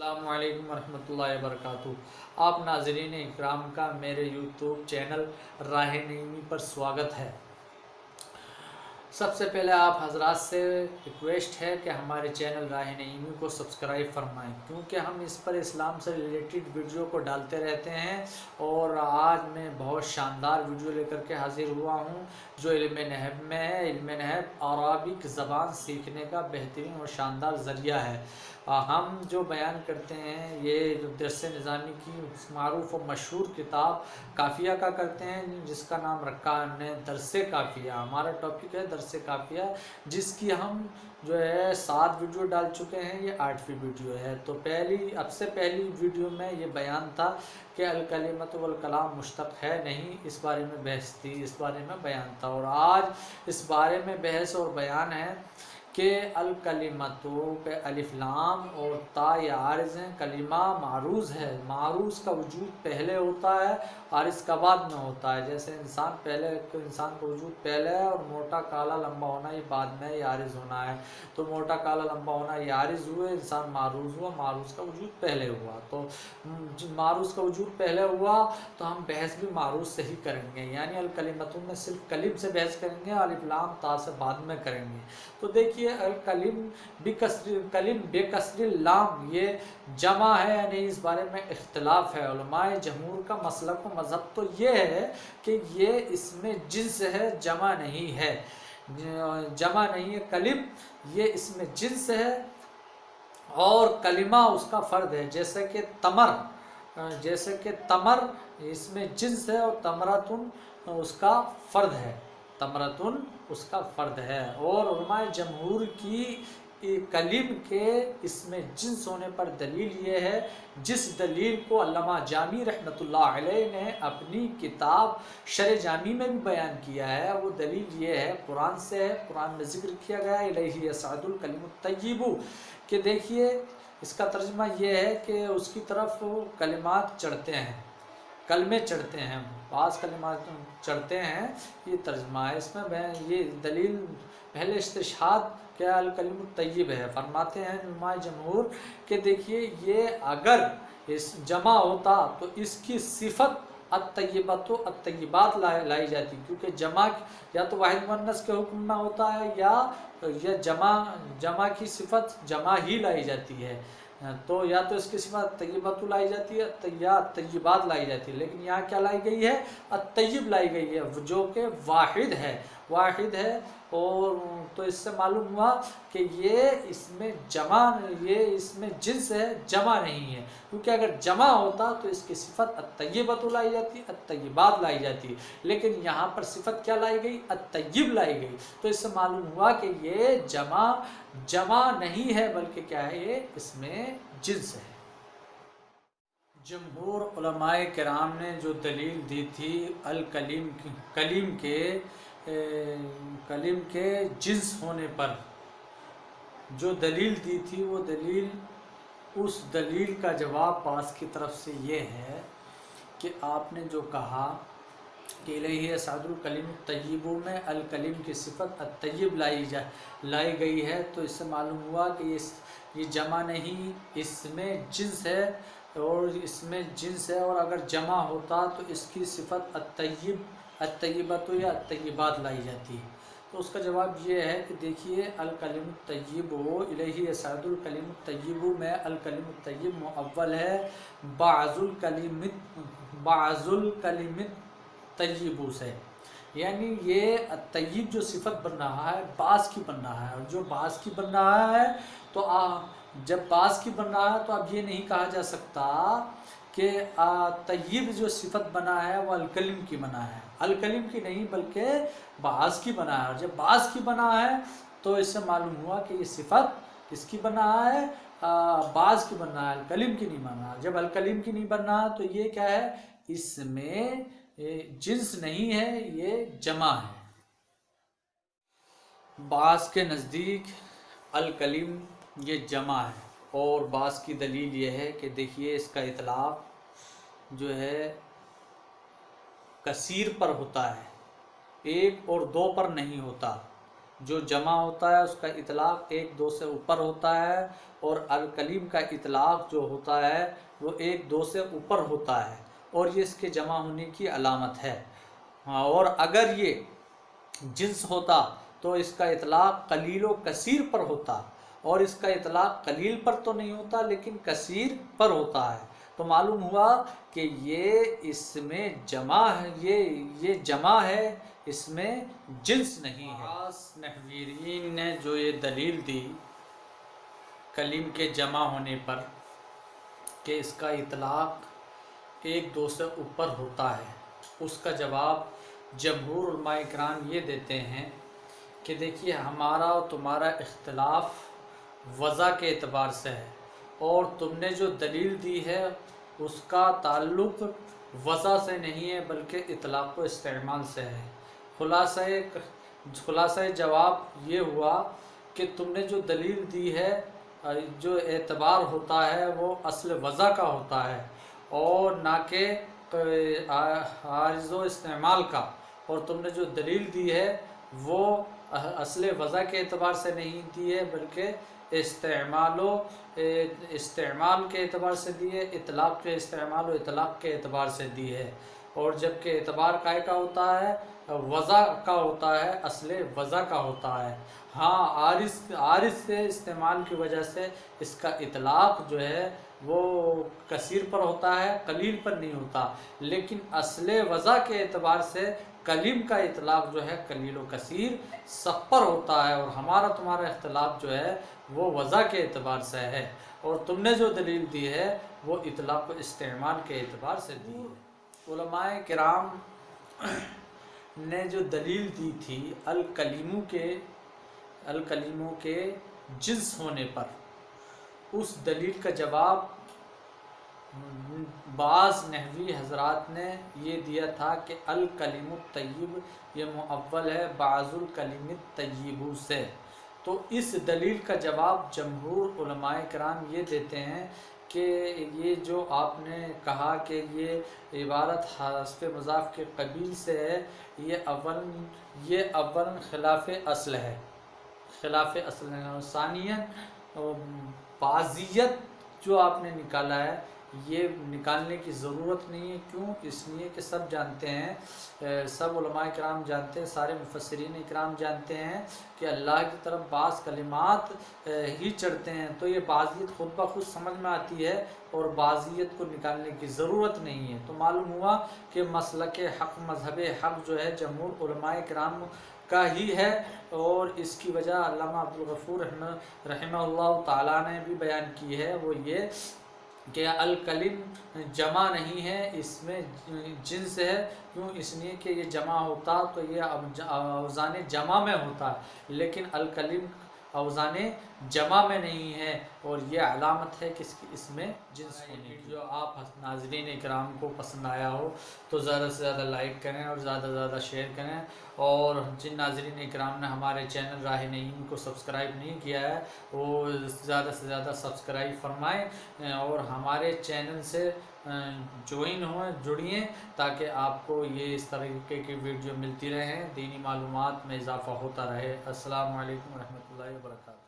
अस्सलामु अलैकुम वरहमतुल्लाहि वबरकातुहू। आप नाज़रीन इकराम का मेरे यूट्यूब चैनल राह नईमी पर स्वागत है। सबसे पहले आप हजरात से रिक्वेस्ट है कि हमारे चैनल राह नईमी को सब्सक्राइब फरमाएं, क्योंकि हम इस पर इस्लाम से रिलेटेड वीडियो को डालते रहते हैं। और आज मैं बहुत शानदार वीडियो लेकर के हाजिर हुआ हूं जो इल्म नहव में है। इल्म नहव अरबिक ज़बान सीखने का बेहतरीन और शानदार ज़रिया है। हम जो बयान करते हैं ये जो दर्स निज़ामी की मारूफ और मशहूर किताब काफ़िया का करते हैं, जिसका नाम रखा हमने दर्स काफ़िया। हमारा टॉपिक है दर्स काफ़िया, जिसकी हम जो है 7 वीडियो डाल चुके हैं, ये 8वीं वीडियो है। तो पहली वीडियो में ये बयान था कि अल कलिमत वल कलाम मुश्तक है नहीं, इस बारे में बहस थी, इस बारे में बयान था। और आज इस बारे में बहस और बयान है कि अल कलिमतों पे अलिफ लाम और ता या आरिज़ हैं। कलिमा मारूज़ है, मारूज़ का वजूद पहले होता है और इसका बाद में होता है। जैसे इंसान का वजूद पहले है और मोटा काला लंबा होना ये बाद में यारिज़ होना है। तो मोटा काला लंबा होना यारिज़ हुए, इंसान मारूज़ हुआ, मारूज़ का वजूद पहले हुआ। तो मारूज़ का वजूद पहले हुआ तो हम बहस भी मारूज़ से ही करेंगे, यानी अल कलिमतों में सिर्फ कलिम से बहस करेंगे, अलिफ लाम ता से बाद में करेंगे। तो देखिए अल कलिम बेकसर लाम ये जमा है या नहीं, इस बारे में इख्तिलाफ है। उलमाए जमहूर का मसलक व मज़हब तो ये है कि ये इसमें जिन्स है, जमा नहीं है। जमा नहीं है कलिम, ये इसमें जिन्स है और कलिमा उसका फ़र्द है। जैसे कि तमर इसमें जिन्स है और तमरतुन उसका फ़र्द है, तमरतुन उसका फ़र्द है। और उलमाए जमहूर की कलीम के इसमें जिन्स होने पर दलील ये है, जिस दलील को अल्लामा जामी रहमतुल्लाह अलैह ने अपनी किताब शर जामी में भी बयान किया है। वो दलील ये है, कुरान से है। कुरान में ज़िक्र किया गया है इलैहि यसअदुल कलिमुत तय्यिबु, कि देखिए इसका तर्जुमा ये है कि उसकी तरफ कलिमात चढ़ते हैं, कलमे चढ़ते हैं, बाज़ कलिमात चढ़ते हैं, ये तर्जुमा है। इसमें ये दलील पहले इस्तिशहाद क्या अल कलिमुत तय्यिब है। फरमाते हैं उलमाए जमहूर कि देखिए ये अगर इस जमा होता तो इसकी सिफत अत्तय्यबतो अत्तय्यबात लाई जाती, क्योंकि जमा या तो वाहिद मुअन्नस के हुक्म में होता है या जमा की सिफत जमा ही लाई जाती है। तो या तो इसकी सिफत तय्यबतु लाई जाती है या तय्यबात लाई जाती है, लेकिन यहाँ क्या लाई गई है, अत्तय्यब लाई गई है, जो कि वाहिद है। और तो इससे मालूम हुआ कि ये इसमें जिन्स है, जमा नहीं है। क्योंकि अगर जमा होता तो इसकी सिफत अत्तय्यबतु लाई जाती, अत्तय्यबात लाई जाती, लेकिन यहाँ पर सिफत क्या लाई गई, अत्तय्यब लाई गई। तो इससे मालूम हुआ कि ये जमा नहीं है, बल्कि क्या है, ये इसमें जिन्स है। जमहूर उलमाए किराम ने जो दलील दी थी अल कलीम के जिन्स होने पर, जो दलील दी थी वो दलील, उस दलील का जवाब पास की तरफ से ये है कि आपने जो कहा कि इलैहि यसअदुल कलिमुत तय्यिबु में अल कलीम की सिफत अत्तय्यब लाई गई है। तो इससे मालूम हुआ कि ये जमा नहीं, इसमें जिन्स है, और अगर जमा होता तो इसकी सिफत अत्तय्यबतु या अत्तय्यबात लाई जाती। तो उसका जवाब ये है कि देखिए अल कलिमुत तय्यिबु इलैहि यसअदुल कलिमुत तय्यिबु में अल कलिमुत तय्यिब मुअव्वल है बाज़ुल कलिमित तय्यिबु से, यानी ये तय्यिब जो सिफत बन रहा है बाज़ की बन रहा है। और जो बाज़ की बन रहा है तो जब बाज़ की बन रहा है तो अब ये नहीं कहा जा सकता कि तय्यिब जो सिफत बना है वो अलकलिम की बना है, अलकलिम की नहीं बल्कि बाज़ की बना है। और जब बाज़ की बना है तो इससे मालूम हुआ कि ये सिफत किसकी बना है, बाज़ की बन रहा है, अलकलिम की नहीं बन रहा। जब अलकलिम की नहीं बन रहा तो ये क्या है, इसमें जिन्स नहीं है, ये जमा है। बाज़ के नज़दीक अलकलिम ये जमा है, और बाज़ की दलील ये है कि देखिए इसका इतलाक़ जो है कसीर पर होता है, 1 और 2 पर नहीं होता। जो जमा होता है उसका इतलाक़ एक दो से ऊपर होता है, और अल-कलीम का इतलाक़ जो होता है वो एक दो से ऊपर होता है, और ये इसके जमा होने की अलामत है। और अगर ये जिन्स होता तो इसका इतलाक़ कलील व कसीर पर होता, और इसका इतलाक़ कलील पर तो नहीं होता लेकिन कसीर पर होता है। तो मालूम हुआ कि ये इसमें जमा है, ये जमा है, इसमें जिन्स नहीं है। नहवीरीन ने जो ये दलील दी कलीम के जमा होने पर कि इसका इतलाक़ एक दो से ऊपर होता है, उसका जवाब जमहूर उलमाए किराम ये देते हैं कि देखिए हमारा और तुम्हारा इख्तिलाफ़ वज़ा के एतबार से है, और तुमने जो दलील दी है उसका ताल्लुक़ वज़ा से नहीं है बल्कि इतलाक़ व इस्तेमाल से है। खुलासा जवाब ये हुआ कि तुमने जो दलील दी है, जो एतबार होता है वो असल वज़ा का होता है और ना कि आरिज़ व इस्तेमाल का, और तुमने जो दलील दी है वो असल वज़ा के एतबार से नहीं दी है बल्कि इस्तेमाल के एतबार से दी है, इतलाक़ के इस्तेमाल व इतलाक़ के एतबार से दी है। और जबकि एतबार काय का होता है, वज़ा का होता है, असले वज़ा का होता है। हाँ, आरिज़ से इस्तेमाल की वजह से इसका इतलाक़ जो है वो कसीर पर होता है, कलील पर नहीं होता, लेकिन असले वज़ा के एतबार से कलीम का इतलाक़ जो है कलील व कसीर सब पर होता है। और हमारा तुम्हारा इख्तिलाफ़ जो है वो वज़ा के एतबार से है, और तुमने जो दलील दी है वो इतलाक़ व इस्तेमाल के एतबार से दी है। उलमाए किराम ने जो दलील दी थी अल-कलीमों के जिन्स होने पर, उस दलील का जवाब बाज़ नहवी हज़रात ने ये दिया था कि अल-कलीमुत तय्यिब ये मुअव्वल है बाज़ुल कलीमित तय्यिबु से। तो इस दलील का जवाब जमहूर उलमाए किराम ये देते हैं कि ये जो आपने कहा कि ये इबारत हस्ब मज़ाफ़ के कबील से है, ये अव्वलन खिलाफ़ असल है, खिलाफ़ असल है। सानियन बाज़ियत जो आपने निकाला है ये निकालने की ज़रूरत नहीं है। क्यों? इसलिए कि सब जानते हैं, सब उलमाए किराम जानते हैं, सारे मुफस्सिरीन इकराम जानते हैं कि अल्लाह की तरफ बाज़ कलिमात ही चढ़ते हैं, तो ये बाज़ियत खुद ब खुद समझ में आती है और बाज़ियत को निकालने की ज़रूरत नहीं है। तो मालूम हुआ कि मसलक हक़, मज़हब हक़ जो है जमहूर उलमाए किराम का ही है, और इसकी वजह अल्लामा अब्दुल गफ़ूर रहमहुल्लाह ताला ने भी बयान की है, वो ये कि अल-कलीम जमा नहीं है, इसमें जिन्स है। क्यों? इसलिए कि ये जमा होता तो ये औज़ान जमा में होता, लेकिन अल-कलीम औज़ान जमा में नहीं है, और ये अलामत है कि इसमें जिन्स होने की। जो आप नाज़रीन इकराम को पसंद आया हो तो ज़्यादा से ज़्यादा लाइक करें और ज़्यादा से ज़्यादा शेयर करें, और जिन नाज़रीन इकराम ने हमारे चैनल राह नईम को सब्सक्राइब नहीं किया है वो ज़्यादा से ज़्यादा सब्सक्राइब फरमाएँ और हमारे चैनल से ज्वाइन हों, जुड़िए, ताकि आपको ये इस तरीके की वीडियो मिलती रहें, दीनी मालूमात में इजाफ़ा होता रहे। अस्सलामु अलैकुम रहमतुल्लाहि व बरकातहू।